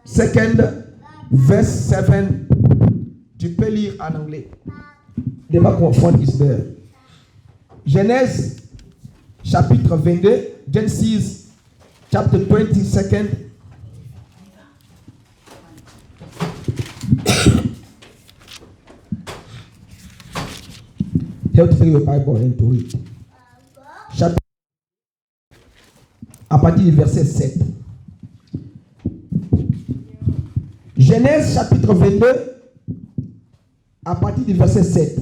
Second, verse 7. Tu peux lire en anglais. Ne pas confondre Isabelle. Genèse, chapitre 22. Genesis, chapter 22. Help me your Bible and to read. Chapitre, à partir du verset 7. Genèse chapitre 22, à partir du verset 7.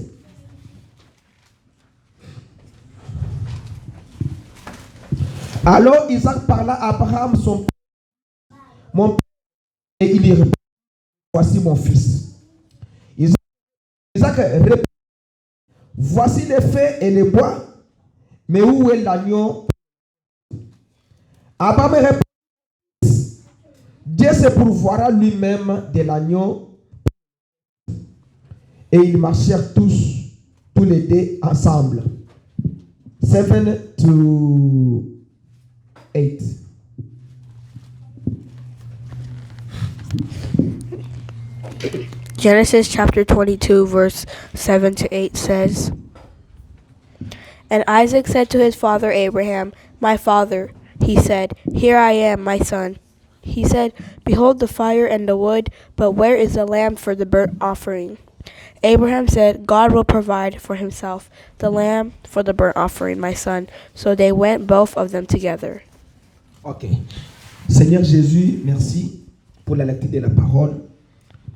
Alors Isaac parla à Abraham, son père, mon père, et il lui répondit, voici mon fils. Isaac répondit, voici les feux et les bois, mais où est l'agneau? Abraham répondit, Dieu se pourvoira lui-même de l'agneau. Et ils marchèrent tous les deux ensemble. 7 to 8. Genesis chapter 22 verse 7 to 8 says, And Isaac said to his father Abraham, My father. He said, Here I am, my son. He said, Behold the fire and the wood, but where is the lamb for the burnt offering? Abraham said, God will provide for himself the lamb for the burnt offering, my son. So they went both of them together. Ok. Seigneur Jésus, merci pour la lecture de la parole.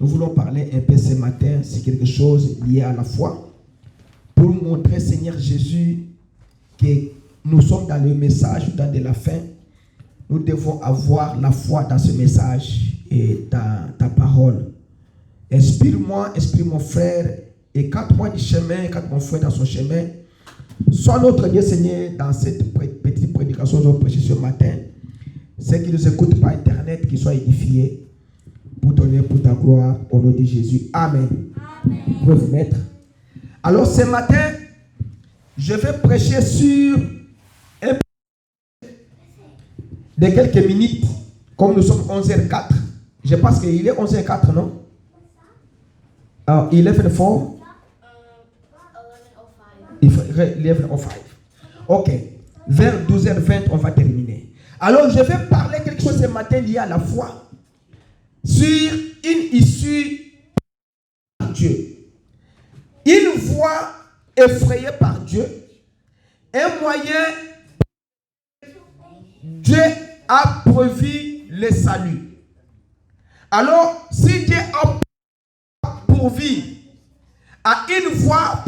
Nous voulons parler un peu ce matin sur quelque chose lié à la foi. Pour montrer, Seigneur Jésus, que nous sommes dans le message, dans de la fin. Nous devons avoir la foi dans ce message et dans ta parole. Inspire-moi, inspire mon frère, écarte-moi du chemin, écarte mon frère dans son chemin. Sois notre Dieu, Seigneur, dans cette petite prédication que nous prêchons ce matin. Ceux qui nous écoutent par Internet, qu'ils soient édifiés pour donner pour ta gloire au nom de Jésus. Amen. Amen. Vous pouvez vous mettre. Alors ce matin, je vais prêcher sur de quelques minutes, comme nous sommes 11h04. Je pense qu'il est 11h04, non? 11:04. 11:05. Ok. Vers 12h20, on va terminer. Alors, je vais parler quelque chose ce matin lié à la foi sur une issue par Dieu. Une voie effrayée par Dieu. Un moyen Dieu a prévu le salut. Alors, si Dieu a pourvu à une voie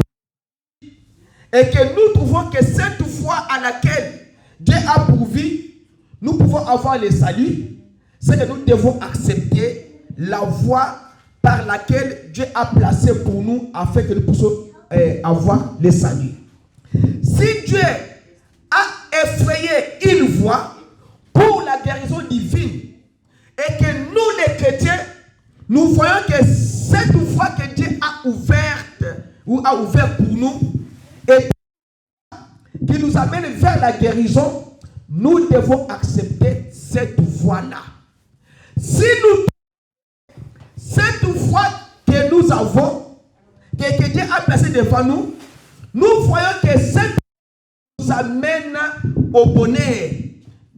et que nous trouvons que cette voie à laquelle Dieu a pourvu, nous pouvons avoir le salut, c'est que nous devons accepter la voie par laquelle Dieu a placé pour nous afin que nous puissions avoir le salut. Si Dieu a effrayé une voie pour la guérison divine et que nous les chrétiens, nous voyons que cette voie que Dieu a ouverte ou a ouvert pour nous et qui nous amène vers la guérison, nous devons accepter cette voie-là. Si nous, cette voie que nous avons, que Dieu a placée devant nous, nous voyons que cette nous amène au bonheur.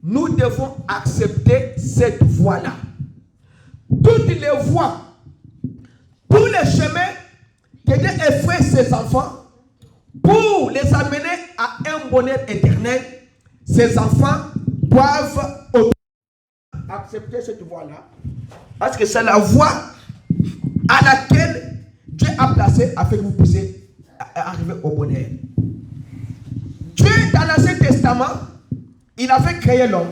Nous devons accepter cette voie-là. Toutes les voies, tous les chemins que Dieu effraie ses enfants pour les amener à un bonheur éternel, ces enfants doivent accepter cette voie-là. Parce que c'est la voie à laquelle Dieu a placé afin que vous puissiez arriver au bonheur. Dieu, dans l'Ancien Testament, il avait créé l'homme.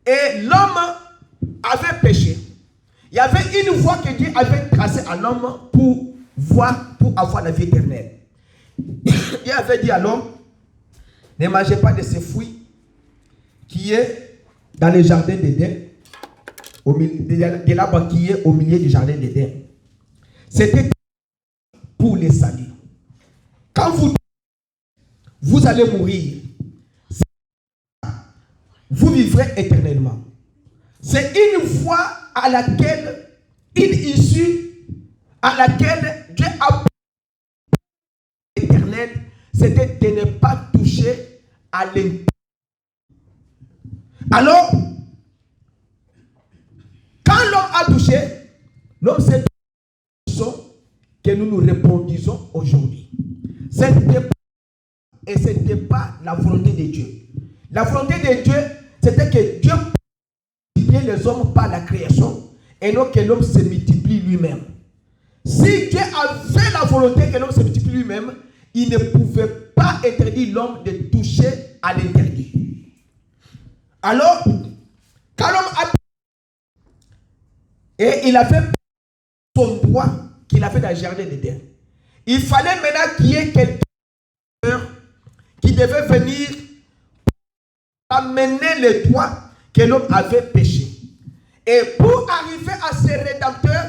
Et l'homme avait péché. Il y avait une voie que Dieu avait tracée à l'homme pour avoir la vie éternelle. Il avait dit à l'homme, ne mangez pas de ces fruits qui est dans le jardin d'Éden, de l'arbre qui est au milieu du jardin d'Éden. C'était pour les saluts. Quand vous allez mourir, vous vivrez éternellement. C'est une voie à laquelle, une issue à laquelle Dieu a l'éternel, c'était de ne pas toucher à l'intérieur. Alors, quand l'homme a touché, l'homme s'est touché que nous nous reproduisons aujourd'hui. Ce n'était pas la volonté de Dieu. La volonté de Dieu, c'était que Dieu multipliait les hommes par la création et non que l'homme se multiplie lui-même. Si Dieu avait la volonté que l'homme se multiplie lui-même, il ne pouvait pas interdire l'homme de toucher à l'interdit. Alors, quand l'homme a et il avait son droit qu'il avait dans le jardin d'Éden, il fallait maintenant qu'il y ait quelqu'un qui devait venir amener le droit que l'homme avait péché. Et pour arriver à ce rédempteur,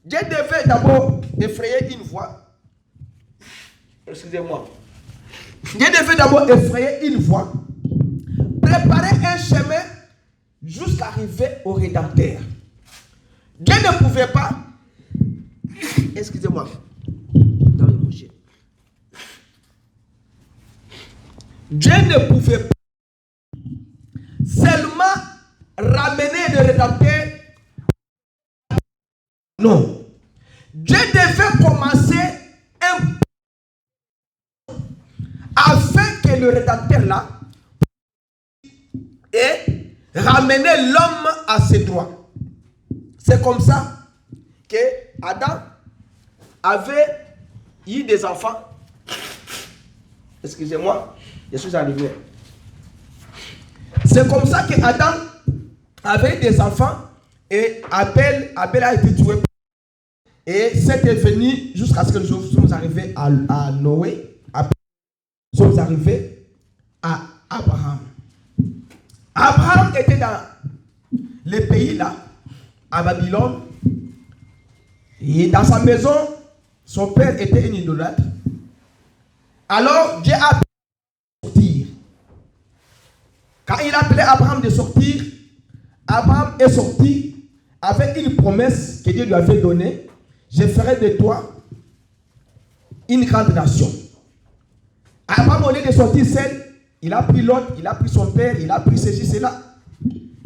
Dieu devait d'abord effrayer une voie. Excusez-moi. Dieu devait d'abord effrayer une voie, préparer un chemin jusqu'à arriver au rédempteur. Dieu ne pouvait pas. Excusez-moi. Dieu ne pouvait pas seulement ramener le rédempteur. Non. Dieu devait commencer afin que le rédempteur là ait ramené l'homme à ses droits. C'est comme ça que Adam avait eu des enfants. Excusez-moi, je suis en lumière. C'est comme ça que Adam avait eu des enfants et Abel a été tué. Et c'était venu jusqu'à ce que nous sommes arrivés à Noé. Après, nous sommes arrivés à Abraham. Abraham était dans les pays là, à Babylone. Et dans sa maison, son père était un idolâtre. Alors Dieu a appelé à sortir. Quand il a appelé Abraham de sortir, Abraham est sorti avec une promesse que Dieu lui avait donnée. Je ferai de toi une grande nation. Abraham, au lieu de sortir seul, il a pris l'autre, il a pris son père, il a pris ceci, cela.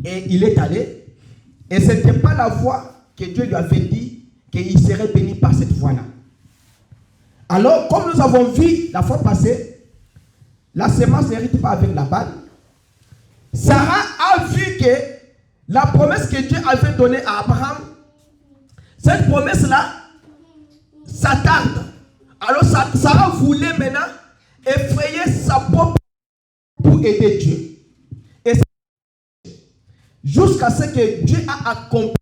Et il est allé. Et ce n'était pas la voie que Dieu lui avait dit qu'il serait béni par cette voie-là. Alors, comme nous avons vu la fois passée, la semence n'hérite pas avec la balle. Sarah a vu que la promesse que Dieu avait donnée à Abraham, cette promesse-là, s'attarde. Alors, Sarah voulait maintenant effrayer sa propre pour aider Dieu. Et jusqu'à ce que Dieu a accompli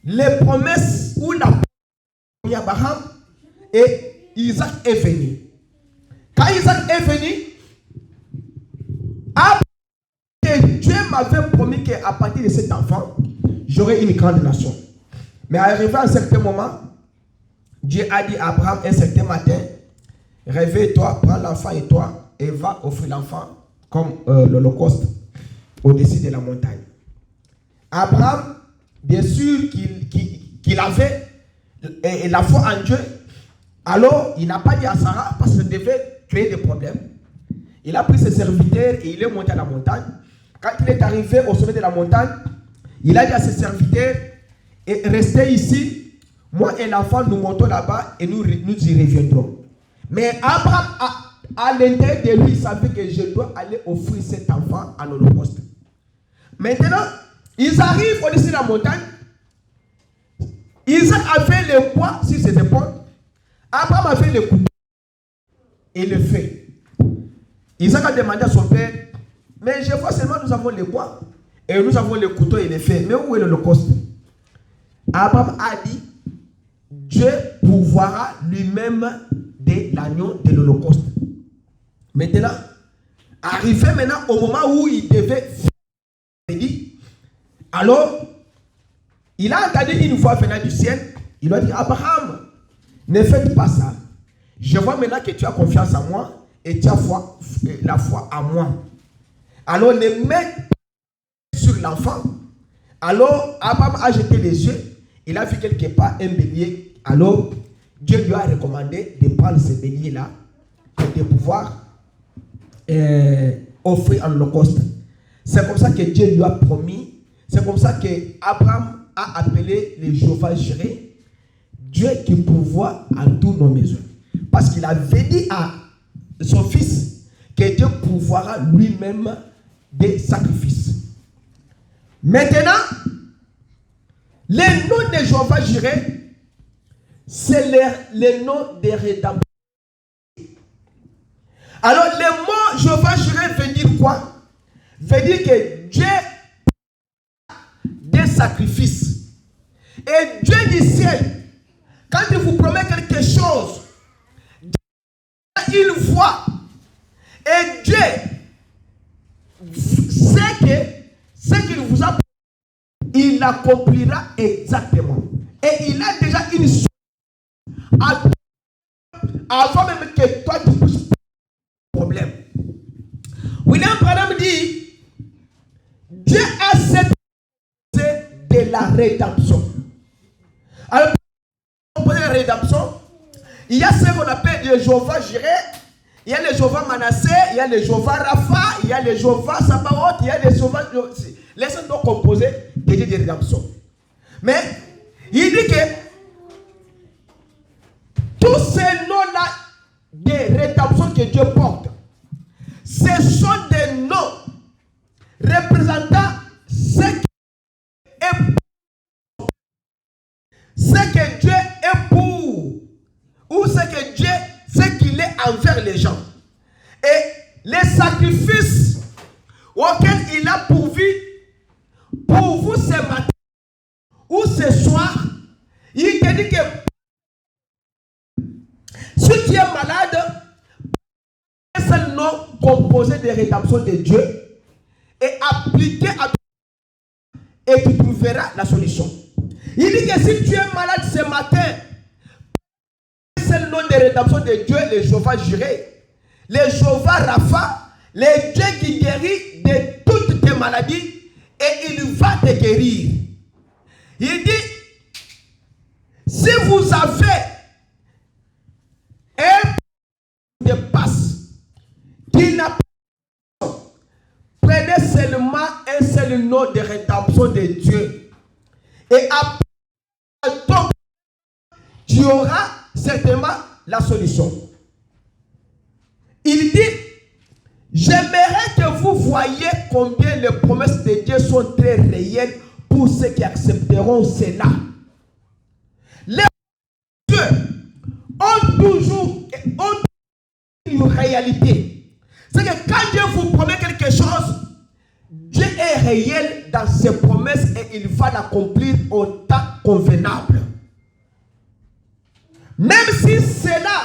les promesses ou la promesse d'Abraham et Isaac est venu. Quand Isaac est venu, Dieu m'avait promis qu'à partir de cet enfant, j'aurai une grande nation. Mais arrivé à un certain moment, Dieu a dit à Abraham un certain matin, réveille-toi, prends l'enfant et toi, et va offrir l'enfant comme l'Holocauste au-dessus de la montagne. Abraham, bien sûr qu'il avait la foi en Dieu, alors il n'a pas dit à Sarah parce que ça devait créer des problèmes. Il a pris ses serviteurs et il est monté à la montagne. Quand il est arrivé au sommet de la montagne, il a dit à ses serviteurs, restez ici, moi et l'enfant nous montons là-bas et nous y reviendrons. Mais Abraham, à l'intérieur de lui, savait que je dois aller offrir cet enfant à l'Holocauste. Maintenant, ils arrivent au-dessus de la montagne. Isaac avait le poids sur ses épaules. Abraham avait le couteau et le feu. Isaac a demandé à son père, mais je vois seulement nous avons le poids et nous avons le couteau et le feu. Mais où est l'Holocauste? Abraham a dit, Dieu pourvoira lui-même de l'agneau de l'Holocauste. Maintenant, arrivé maintenant au moment où il devait faire, alors, il a entendu une voix venant du ciel. Il lui a dit, Abraham, ne faites pas ça. Je vois maintenant que tu as confiance en moi et tu as la foi en moi. Alors, ne mets pas sur l'enfant. Alors, Abraham a jeté les yeux. Il a vu quelque part un bélier. Alors, Dieu lui a recommandé de prendre ce bélier-là et de pouvoir offrir un holocauste. C'est comme ça que Dieu lui a promis. C'est comme ça que Abraham a appelé le Jéhovah Jireh, Dieu qui pourvoit à tous nos besoins. Parce qu'il avait dit à son fils que Dieu pourvoira lui-même des sacrifices. Maintenant, le nom de Jéhovah Jireh, c'est le nom de rédemption. Alors, le mot Jéhovah Jireh veut dire quoi? Veut dire que Dieu des sacrifices. Et Dieu du ciel, quand il vous promet quelque chose, il voit. Et Dieu sait que ce qu'il vous a promis, il l'accomplira exactement. Et il a déjà une chose avant même que toi tu puisses problème. William Branham dit, Dieu a cette de la rédemption. Alors, pour la rédemption, il y a ce qu'on appelle le Jéhovah Jireh, il y a le Jéhovah Manassé, il y a le Jéhovah Rapha, il y a le Jéhovah Sabaoth, il y a le Jéhovah. Les sont donc composés de Dieu de rédemption. Mais il dit que tous ces noms-là de rédemption que Dieu porte, ce sont des noms représentant ce que Dieu est pour, ou ce qu'il est envers les gens. Et les sacrifices auxquels il a pourvu pour vous ce matin ou ce soir, il te dit que si tu es malade, un seul nom composé de rédemption de Dieu et appliqué à toi et tu trouveras la solution. Il dit que si tu es malade ce matin, c'est le nom de rédemption de Dieu, le Jéhovah Jireh, le Jéhovah Rapha, le Dieu qui guérit de toutes tes maladies et il va te guérir. Il dit, si vous avez un de passe qui n'a pas, prenez seulement un seul nom de rédemption de Dieu. Et après, donc, tu auras certainement la solution. Il dit, j'aimerais que vous voyiez combien les promesses de Dieu sont très réelles pour ceux qui accepteront cela. Les dieux ont toujours une réalité. C'est que quand Dieu vous promet quelque chose, Dieu est réel dans ses promesses et il va l'accomplir au temps convenable. Même si cela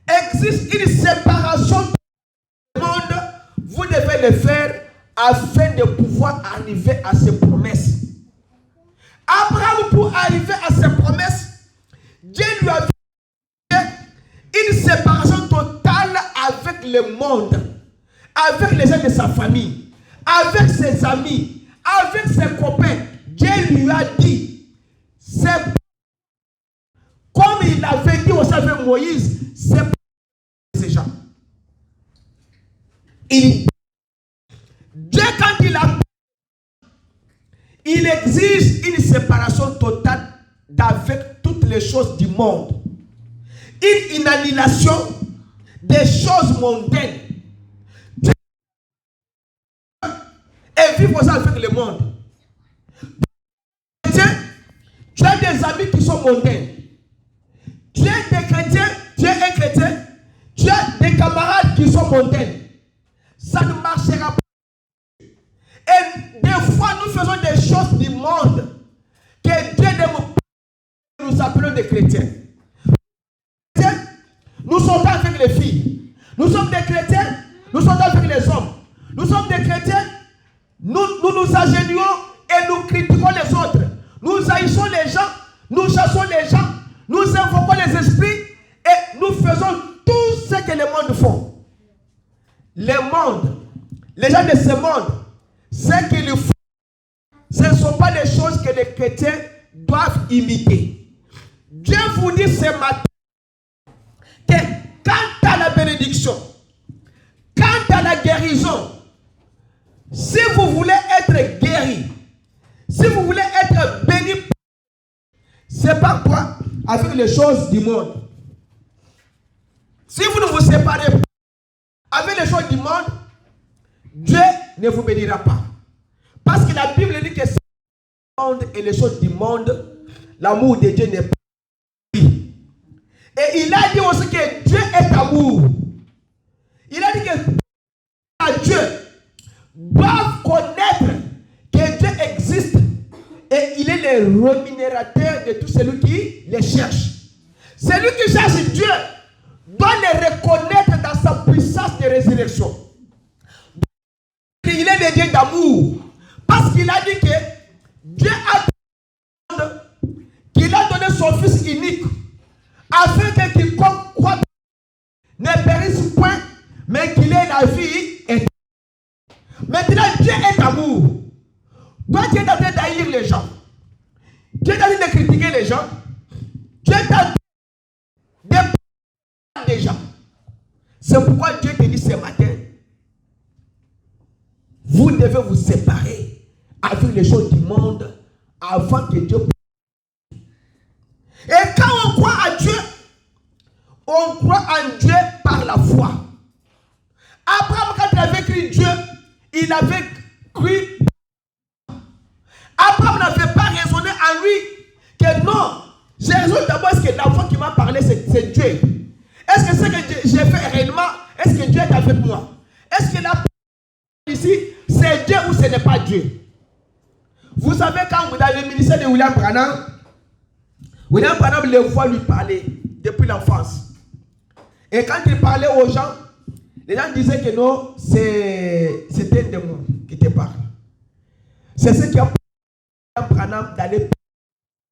existe une séparation du monde, vous devez le faire afin de pouvoir arriver à ses promesses. Abraham, pour arriver à ses promesses, Dieu lui a fait une séparation totale avec le monde, avec les gens de sa famille, avec ses amis, avec ses copains. Dieu lui a dit, c'est comme il avait dit au avec Moïse, c'est pas ces gens. Dieu, quand il exige une séparation totale d'avec toutes les choses du monde. Une annihilation des choses mondaines. Et vivre ça avec le monde. Tu as des amis qui sont mondains. Tu es des chrétiens, tu es un chrétien. Tu as des camarades qui sont mondains. Ça ne marchera pas. Et des fois, nous faisons des choses du monde que Dieu n'aime pas. Nous appelons des chrétiens. Nous sommes avec les filles. Nous sommes des chrétiens. Nous sommes avec les hommes. Nous sommes des chrétiens. Nous nous agenouillons et nous critiquons les autres. Nous haïssons les gens. Nous chassons les gens. Nous invoquons les esprits. Et nous faisons tout ce que les mondes font. Les mondes, les gens de ce monde, ce qu'ils font, que les chrétiens doivent imiter. Dieu vous dit ce matin que quant à la bénédiction, quant à la guérison, si vous voulez être guéri, si vous voulez être béni, c'est pas quoi avec les choses du monde. Si vous ne vous séparez pas avec les choses du monde, Dieu ne vous bénira pas. Parce que la Bible dit que c'est le monde et les choses du monde, l'amour de Dieu n'est pas. Et il a dit aussi que Dieu est amour. Il a dit que Dieu doivent connaître que Dieu existe et il est le rémunérateur de tout celui qui les cherche. Celui qui cherche Dieu doit le reconnaître dans sa puissance de résurrection. Il est le Dieu d'amour. Parce qu'il a dit que Dieu qu'il a donné son Fils unique afin que quiconque croit ne périsse point, mais qu'il ait la vie éternelle. Maintenant, Dieu est amour. Toi, tu es en train d'haïr les gens. Tu es en train de critiquer les gens. Tu es en train de parler des gens. C'est pourquoi Dieu te dit ce matin, vous devez vous séparer avec les choses du monde avant que Dieu. Et quand on croit à Dieu, on croit en Dieu par la foi. Abraham, quand il avait cru Dieu, il avait cru. Abraham n'avait pas raisonné en lui que non, j'ai raison d'abord, est-ce que la foi qui m'a parlé, c'est Dieu. Est-ce que ce que j'ai fait réellement, est-ce que Dieu est avec moi? Est-ce que la personne ici, c'est Dieu ou ce n'est pas Dieu? Vous savez, quand vous avez le ministère de William Branham le voit lui parler depuis l'enfance. Et quand il parlait aux gens, les gens disaient que non, c'est un démon qui te parle. C'est ce qui a William Branham d'aller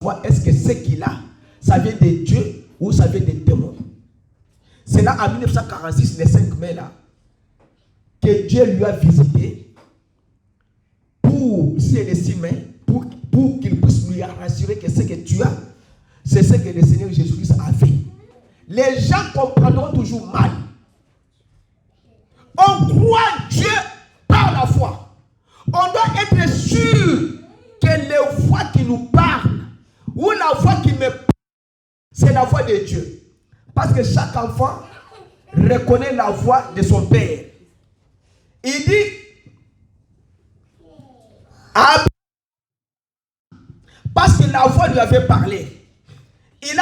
voir est-ce que ce qu'il a, ça vient de Dieu ou ça vient des démons. C'est là en 1946, le 5 mai là, que Dieu lui a visité pour, si elle est 6 mai, pour qu'il puisse lui rassurer que ce que tu as, c'est ce que le Seigneur Jésus-Christ a fait. Les gens comprendront toujours mal. On croit Dieu par la foi. On doit être sûr que la voix qui nous parle ou la voix qui me parle, c'est la voix de Dieu. Parce que chaque enfant reconnaît la voix de son père. Il dit, parce que la voix lui avait parlé. Il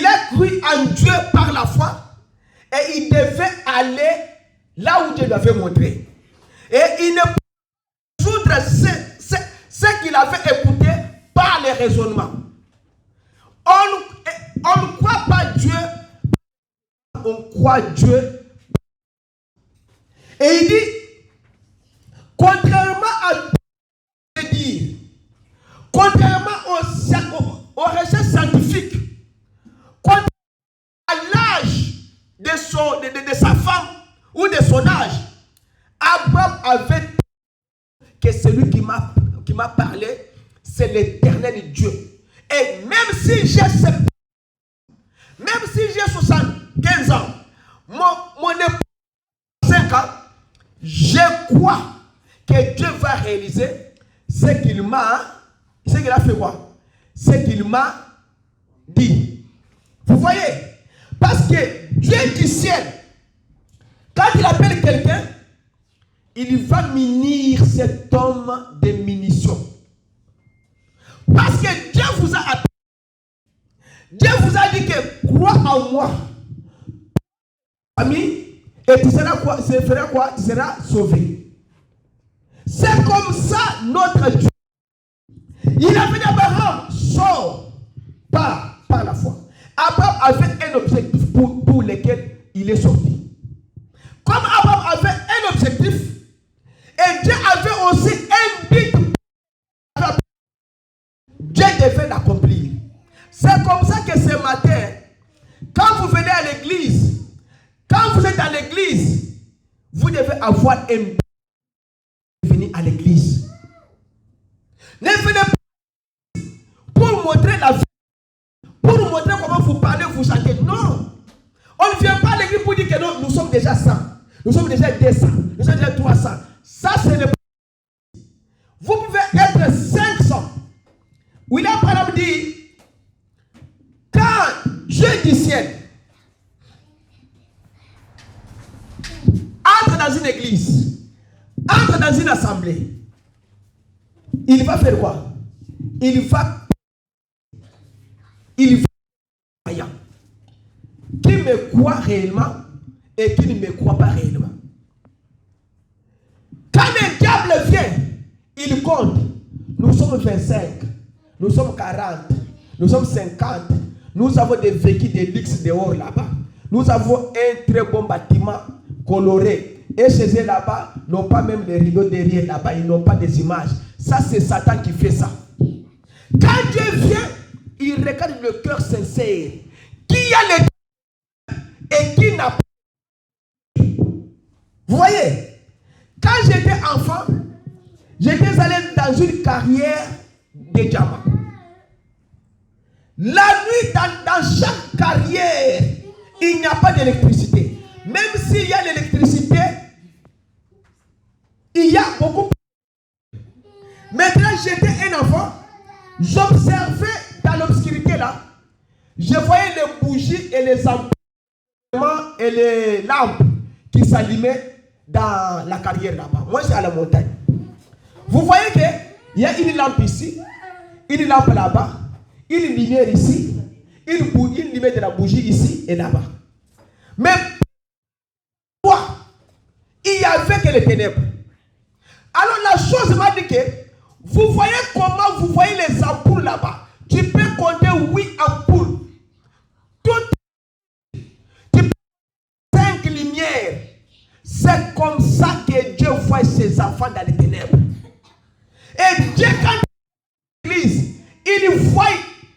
a cru en Dieu par la foi et il devait aller là où Dieu lui avait montré. Et il ne peut résoudre ce qu'il avait écouté par les raisonnements. On ne croit pas Dieu, on croit Dieu. Et il dit, contrairement à ce que dire, contrairement aux recherches scientifiques, contrairement à l'âge de sa femme ou de son âge, Abraham avait que celui qui m'a parlé, c'est l'Éternel Dieu. Et même si j'ai 75 ans, mon époux 5 ans, je crois que Dieu va réaliser ce qu'il a fait quoi? Ce qu'il m'a dit. Vous voyez? Parce que Dieu du ciel, quand il appelle quelqu'un, il va munir cet homme de munitions. Parce que Dieu vous a appelé. Dieu vous a dit que crois en moi, ami, et tu seras quoi? Tu feras quoi? Tu seras sauvé. C'est comme ça notre Dieu. Il a dit à Abraham, sors par la foi. Abraham avait un objectif pour lequel il est sorti. Comme Abraham avait un objectif, et Dieu avait aussi un but, Dieu devait l'accomplir. C'est comme ça que ce matin, quand vous venez à l'église, quand vous êtes à l'église, vous devez avoir un but de venir à l'église. vous montrer la vie, pour vous montrer comment vous parlez, vous chantez. Non. On ne vient pas à l'église pour dire que non, nous sommes déjà 100. Nous sommes déjà 200. Nous sommes déjà 300. Ça, c'est le. Vous pouvez être 500. William Branham dit, quand Dieu du ciel entre dans une église, entre dans une assemblée, il va faire quoi? Il va croyant. Qui me croit réellement et qui ne me croit pas réellement. Quand le diable vient, il compte. Nous sommes 25, nous sommes 40, nous sommes 50. Nous avons des véhicules de luxe dehors là-bas. Nous avons un très bon bâtiment coloré. Et chez eux là-bas, ils n'ont pas même les rideaux derrière là-bas. Ils n'ont pas des images. Ça, c'est Satan qui fait ça. Quand Dieu vient, il regarde le cœur sincère. Qui a le et qui n'a pas. Vous voyez, quand j'étais enfant, j'étais allé dans une carrière de diamants. La nuit, dans chaque carrière, il n'y a pas d'électricité. Même s'il y a l'électricité, il y a beaucoup. Maintenant, j'étais un enfant, j'observais dans l'obscurité là, je voyais les bougies et les ampoules et les lampes qui s'allumaient dans la carrière là-bas. Moi, c'est à la montagne. Vous voyez qu'il y a une lampe ici, une lampe là-bas, une lumière ici, une lumière de la bougie ici et là-bas. Mais pourquoi il n'y avait que les ténèbres? Alors la chose m'a dit que vous voyez comment vous voyez les ampoules là-bas. Tu peux compter 8 ampoules. Toutes. Tu peux 5 lumières. C'est comme ça que Dieu voit ses enfants dans les ténèbres. Et Dieu, quand il est dans l'église, il voit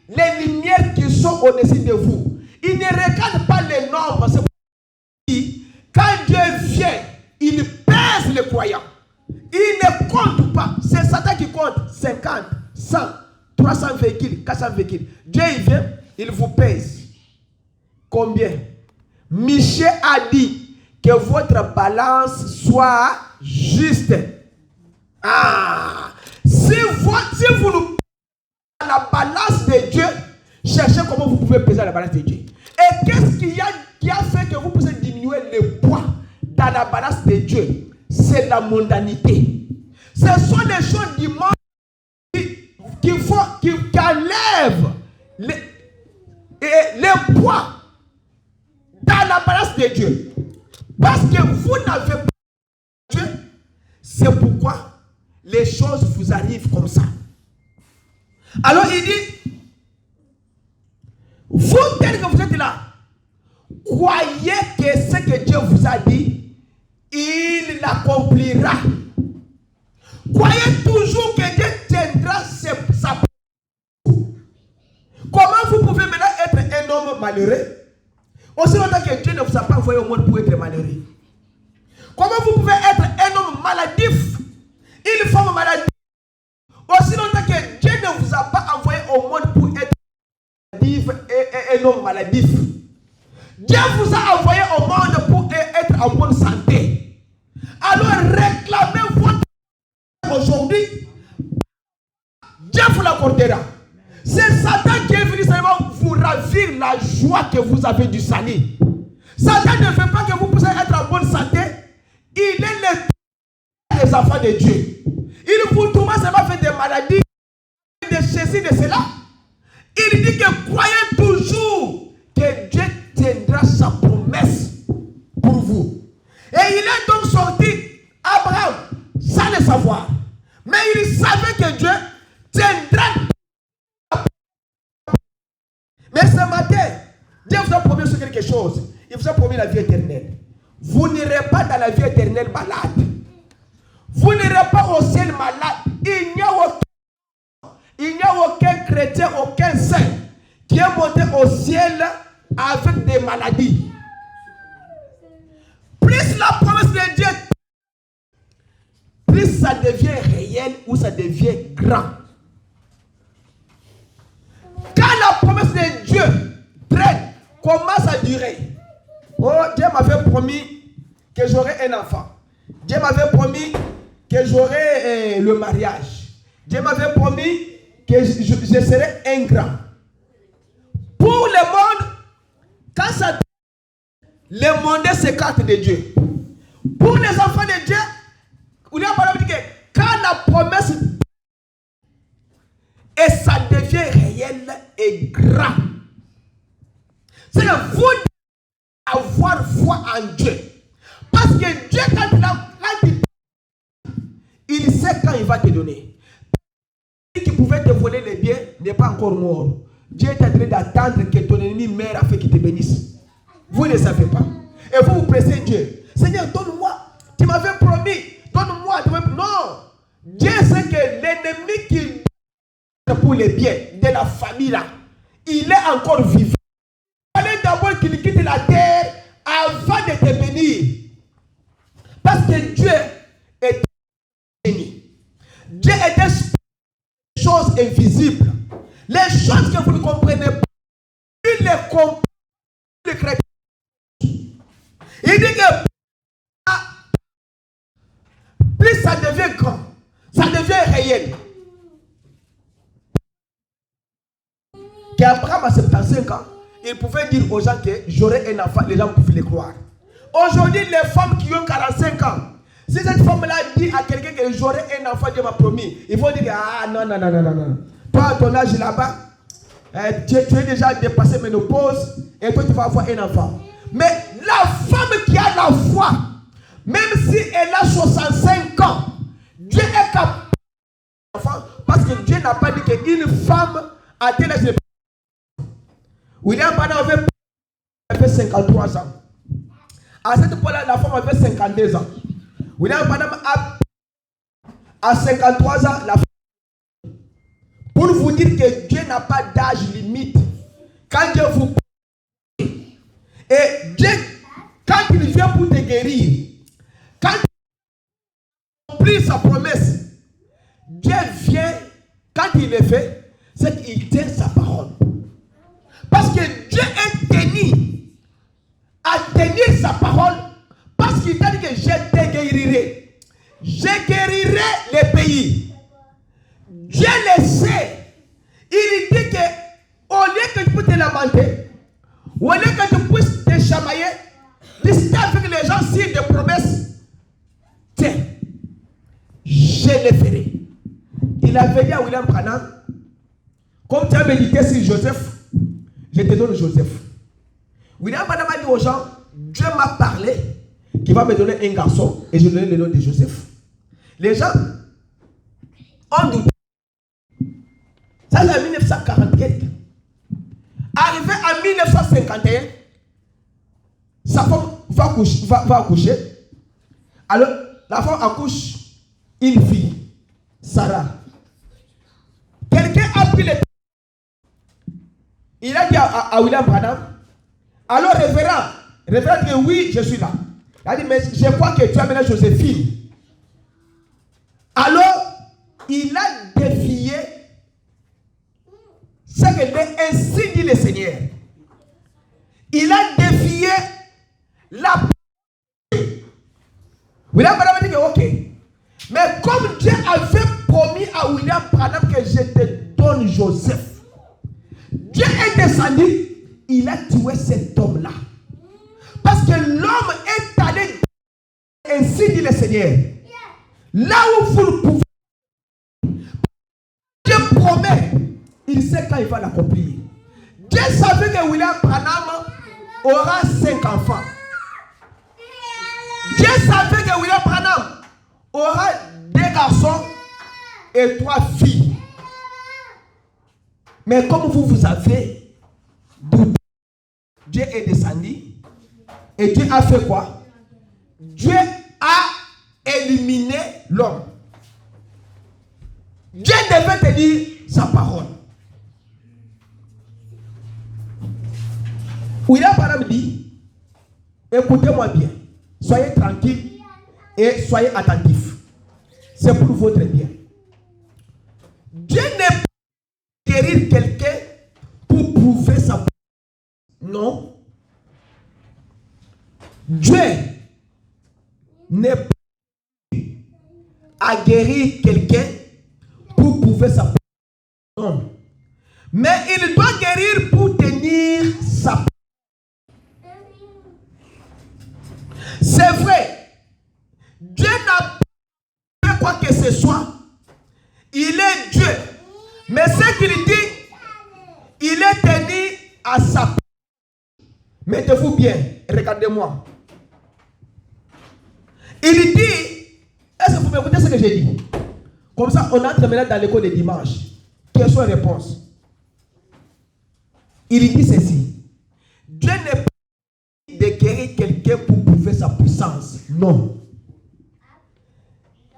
les lumières qui sont au-dessus de vous. Il ne regarde pas les nombres. C'est quand Dieu vient, il pèse les croyants. Il ne compte pas. C'est Satan qui compte 50, 100, 300 véhicules, 400 véhicules. Dieu il vient, il vous pèse. Combien? Michel a dit que votre balance soit juste. Ah! Si vous nous pesez la balance de Dieu, cherchez comment vous pouvez peser la balance de Dieu. Et qu'est-ce qui a fait que vous pouvez diminuer le poids dans la balance de Dieu? C'est la mondanité. Ce sont des choses du monde qui enlèvent les poids dans la balance de Dieu. Parce que vous n'avez pas Dieu. C'est pourquoi les choses vous arrivent comme ça. Alors il dit, vous tel que vous êtes là, croyez que ce que Dieu vous a dit, il l'accomplira. Croyez toujours que Dieu tiendra sa parole. Comment vous pouvez maintenant être un homme malheureux aussi longtemps que Dieu ne vous a pas envoyé au monde pour être malheureux? Comment vous pouvez être un homme maladif, une femme maladif, aussi longtemps que Dieu ne vous a pas envoyé au monde pour être maladif et un homme maladif? Dieu vous a envoyé au monde pour être en bonne santé. Alors réclamez votre aujourd'hui. Dieu vous l'accordera. C'est Satan qui est venu seulement vous ravir la joie que vous avez du salut. Satan ne veut pas que vous puissiez être en bonne santé. Il est les enfants de Dieu. Il vous trouve seulement fait des maladies, de ceci, de cela. Il dit que croyez toujours que Dieu tiendra sa promesse pour vous. Et il est donc sorti, Abraham, sans le savoir. Mais il savait que Dieu tiendra. Mais ce matin, Dieu vous a promis sur quelque chose. Il vous a promis la vie éternelle. Vous n'irez pas dans la vie éternelle malade. Vous n'irez pas au ciel malade. Il n'y a aucun chrétien, aucun saint qui est monté au ciel avec des maladies. Plus la promesse de Dieu, plus ça devient réel ou ça devient grand. commence à durer. Oh, Dieu m'avait promis que j'aurais un enfant. Dieu m'avait promis que j'aurais le mariage. Dieu m'avait promis que je serais un grand. Pour le monde, quand ça, le monde s'écarte de Dieu. Pour les enfants de Dieu, quand la promesse et ça devient réel et grand, c'est que vous devez avoir foi en Dieu. Parce que Dieu, quand il sait quand il va te donner. Celui qui pouvait te voler les biens n'est pas encore mort. Dieu est en train d'attendre que ton ennemi meure afin qu'il te bénisse. Vous ne savez pas. Et vous pressez Dieu. Seigneur, donne-moi. Tu m'avais promis. Donne-moi. Non. Dieu sait que l'ennemi qui pour les biens de la famille là, il est encore vivant. Il fallait d'abord qu'il quitte la terre avant de te bénir. Parce que Dieu est béni. Dieu est des choses invisibles. Les choses que vous ne comprenez pas, il les comprend. Le chrétien. Il dit que plus ça devient grand, ça devient réel. Qu'Abraham a 75 ans, il pouvait dire aux gens que j'aurai un enfant, les gens pouvaient le croire. Aujourd'hui, les femmes qui ont 45 ans, si cette femme-là dit à quelqu'un que j'aurai un enfant, Dieu m'a promis, ils vont dire ah non. Toi, à ton âge là-bas, tu es déjà dépassé ménopause et toi tu vas avoir un enfant. Mais la femme qui a la foi, même si elle a 65 ans, Dieu est capable d'enfant parce que Dieu n'a pas dit qu'une femme a tel âge. William Branham avait 53 ans. À cette fois-là, la femme avait 52 ans. William Branham a 53 ans, la femme. Pour vous dire que Dieu n'a pas d'âge limite. Quand Dieu vous et Dieu, quand il vient pour te guérir, quand il remplit sa promesse, Dieu vient, quand il le fait, c'est qu'il tient sa parole. Parce que Dieu est tenu à tenir sa parole, parce qu'il t'a dit que je te guérirai. Je guérirai les pays. Dieu le sait. Il dit que au lieu que tu puisses te lamenter, au lieu que tu puisses te chamailler, discuter avec les gens sur des promesses. Tiens, je le ferai. Il avait dit à William Branham, comme tu as médité sur Joseph, je te donne Joseph. William Branham a dit aux gens, Dieu m'a parlé qu'il va me donner un garçon et je lui donne le nom de Joseph. Les gens ont douté. Ça c'est en 1944. Arrivé en 1951, sa femme va accoucher. Alors, la femme accouche une fille, Sarah. Quelqu'un a pris le temps. Il a dit à William Branham, alors révérend dit oui, je suis là. Il a dit, mais je crois que tu as amené Joséphine. Alors, il a défié ce que ainsi dit le Seigneur. Il a défié la parole. William Branham a dit que ok. Mais comme Dieu avait promis à William Branham que je te donne Joseph, Dieu est descendu, il a tué cet homme-là. Parce que l'homme est allé, ainsi dit le Seigneur. Là où vous le pouvez, Dieu promet, il sait quand il va l'accomplir. Dieu savait que William Branham aura 5 enfants. Dieu savait que William Branham aura 2 garçons et 3 filles. Mais comme vous avez douté, Dieu est descendu et Dieu a fait quoi? Dieu a éliminé l'homme. Dieu devait te dire sa parole. William Branham dit, écoutez-moi bien, soyez tranquille et soyez attentifs. C'est pour votre bien. Dieu n'est pas guérir quelqu'un pour prouver sa parole. Non. Dieu n'est pas à guérir quelqu'un pour prouver sa parole. Mais il doit guérir pour tenir sa parole. C'est vrai. Dieu n'a pas fait quoi que ce soit. Il est Dieu. Mais ce qu'il dit, il est tenu à sa parole. Mettez-vous bien. Regardez-moi. Il dit, est-ce que vous m'écoutez ce que j'ai dit? Comme ça, on entre maintenant dans l'école de dimanche. Question-réponse. Il dit ceci. Dieu n'est pas de guérir quelqu'un pour prouver sa puissance. Non.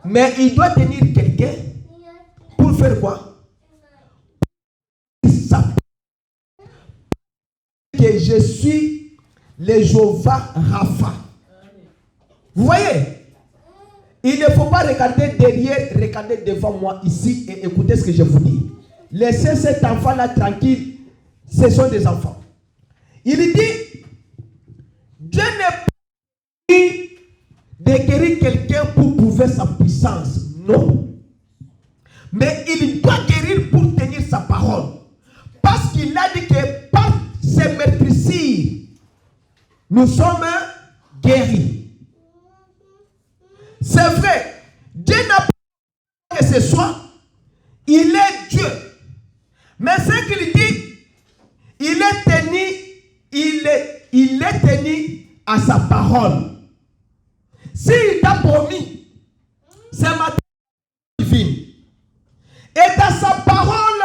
Mais il doit tenir quelqu'un pour faire quoi? Que je suis le Jéhovah Rapha. Vous voyez? Il ne faut pas regarder derrière, regarder devant moi ici et écouter ce que je vous dis. Laissez cet enfant-là tranquille. Ce sont des enfants. Il dit, Dieu n'est pas de guérir quelqu'un pour prouver sa puissance. Non. Mais il doit guérir pour tenir sa parole. Parce qu'il a dit que par ses meurtrissures, nous sommes guéris. C'est vrai. Dieu n'a pas que ce soit. Il est Dieu. Mais ce qu'il dit, il est tenu à sa parole. S'il t'a promis, c'est ma divine. Et dans sa parole,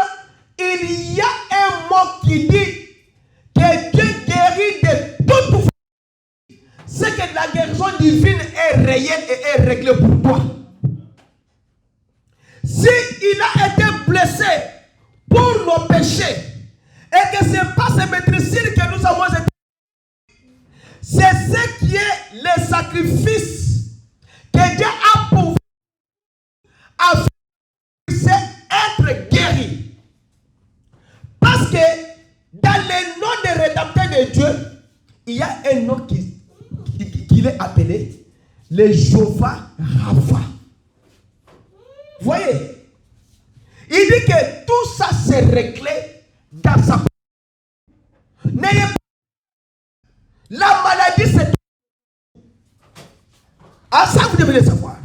il y a un mot qui dit que Dieu guérit de toute forme. C'est que la guérison divine est réelle et est réglée pour toi. S'il a été blessé pour nos péchés, et que ce n'est pas ces maîtrises que nous avons été, c'est ce qui est le sacrifice que Dieu a pour afin de être guéri. Parce que dans le nom de rédempteur de Dieu, il y a un nom qui est appelé le Jéhovah Rapha. Vous voyez? Il dit que tout ça s'est réglé dans sa parole. N'ayez pas. La maladie, c'est. Ah, ça, vous devez le savoir.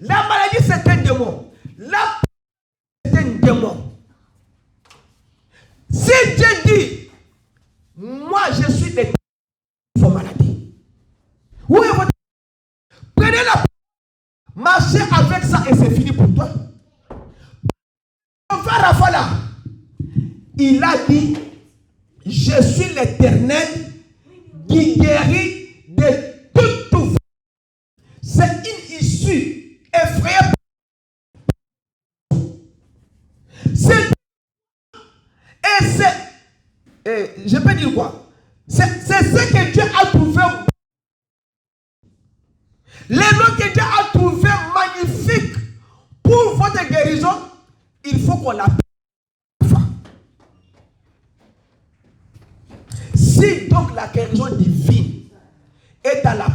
La maladie, c'est un démon. La c'est un démon. Si Dieu dit, moi, je suis l'éternel de vos maladies. Où est votre. Prenez la. Marchez avec ça et c'est fini pour toi. Raphala, il a dit, je suis l'Éternel qui guérit de toute. C'est une issue effrayante. C'est. Et c'est. Je peux dire quoi? C'est ce que Dieu a trouvé. Les noms que Dieu a trouvé magnifiques pour votre guérison, il faut qu'on l'appelle. Si donc la guérison divine est dans la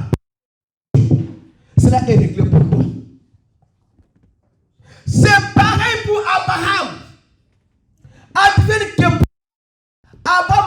paix, cela est réglé pour toi. C'est pareil pour Abraham. Advienne que Abraham